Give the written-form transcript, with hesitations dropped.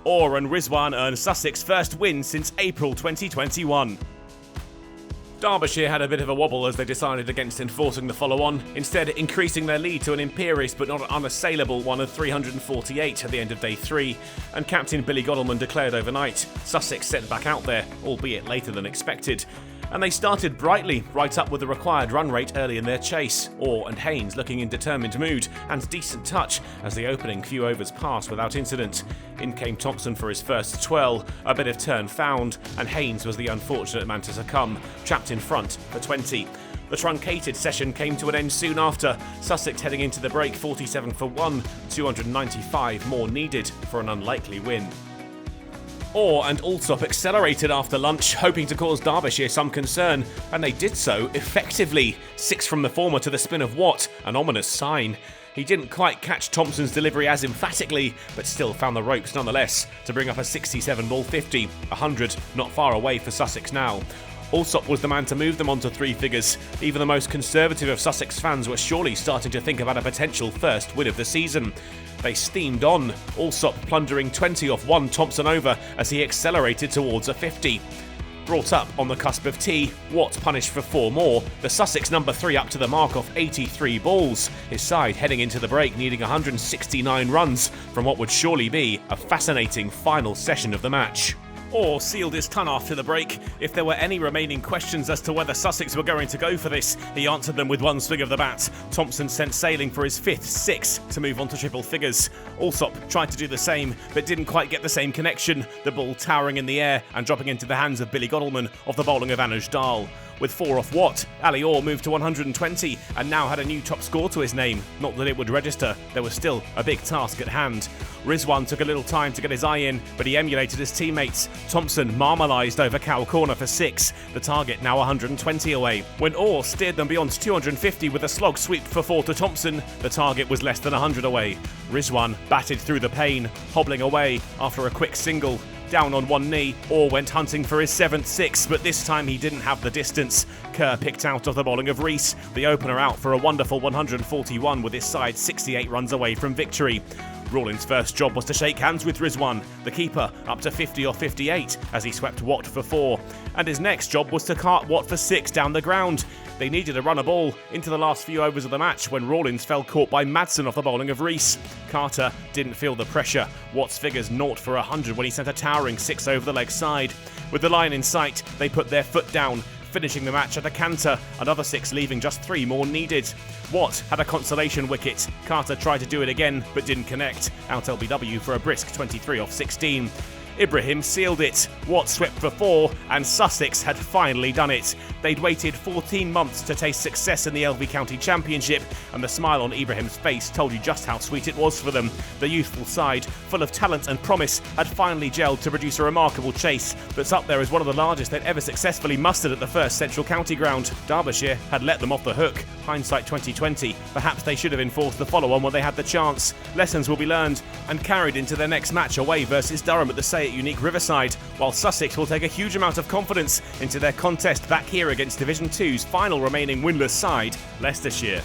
Orr and Rizwan earned Sussex first win since April 2021. Derbyshire had a bit of a wobble as they decided against enforcing the follow-on, instead increasing their lead to an imperious but not unassailable one of 348 at the end of day 3, and captain Billy Godalming declared overnight. Sussex set back out there, albeit later than expected. And they started brightly, right up with the required run rate early in their chase. Orr and Haynes looking in determined mood and decent touch as the opening few overs passed without incident. In came Thompson for his first twirl, a bit of turn found, and Haynes was the unfortunate man to succumb, trapped in front for 20. The truncated session came to an end soon after, Sussex heading into the break 47 for 1, 295 more needed for an unlikely win. Orr and Alsop accelerated after lunch, hoping to cause Derbyshire some concern, and they did so effectively. 6 from the former to the spin of Watt, an ominous sign. He didn't quite catch Thompson's delivery as emphatically, but still found the ropes nonetheless to bring up a 67 ball 50, 100 not far away for Sussex now. Alsop was the man to move them onto 3 figures. Even the most conservative of Sussex fans were surely starting to think about a potential first win of the season. They steamed on, Alsop plundering 20 off one Thompson over as he accelerated towards a 50. Brought up on the cusp of tee, Watt punished for 4 more, the Sussex number 3 up to the mark of 83 balls, his side heading into the break needing 169 runs from what would surely be a fascinating final session of the match. Orr sealed his ton after the break. If there were any remaining questions as to whether Sussex were going to go for this, he answered them with one swing of the bat. Thompson sent sailing for his 5th 6 to move on to triple figures. Alsop tried to do the same, but didn't quite get the same connection, the ball towering in the air and dropping into the hands of Billy Godalming off the bowling of Anuj Dal. With 4 off Watt, Ali Orr moved to 120 and now had a new top score to his name. Not that it would register, there was still a big task at hand. Rizwan took a little time to get his eye in, but he emulated his teammates. Thompson marmalised over Cow Corner for 6, the target now 120 away. When Orr steered them beyond 250 with a slog sweep for 4 to Thompson, the target was less than 100 away. Rizwan batted through the pain, hobbling away after a quick single. Down on one knee, Orr went hunting for his 7th 6, but this time he didn't have the distance. Kerr picked out of the bowling of Rees, the opener out for a wonderful 141 with his side 68 runs away from victory. Rawlins' first job was to shake hands with Rizwan, the keeper, up to 50 or 58 as he swept Watt for 4. And his next job was to cart Watt for 6 down the ground. They needed a run a ball into the last few overs of the match when Rawlins fell caught by Madsen off the bowling of Rees. Carter didn't feel the pressure. Watt's figures 0 for 100 when he sent a towering 6 over the leg side. With the line in sight, they put their foot down, finishing the match at a canter, another 6 leaving just 3 more needed. Watt had a consolation wicket. Carter tried to do it again, but didn't connect. Out LBW for a brisk 23 off 16. Ibrahim sealed it. Watt swept for 4, and Sussex had finally done it. They'd waited 14 months to taste success in the LV County Championship, and the smile on Ibrahim's face told you just how sweet it was for them. The youthful side, full of talent and promise, had finally gelled to produce a remarkable chase that's up there as one of the largest they'd ever successfully mustered at the first Central County ground. Derbyshire had let them off the hook. Hindsight 2020, perhaps they should have enforced the follow-on when they had the chance. Lessons will be learned and carried into their next match away versus Durham at the Say at Unique Riverside, while Sussex will take a huge amount of confidence into their contest back here against Division 2's final remaining winless side, Leicestershire.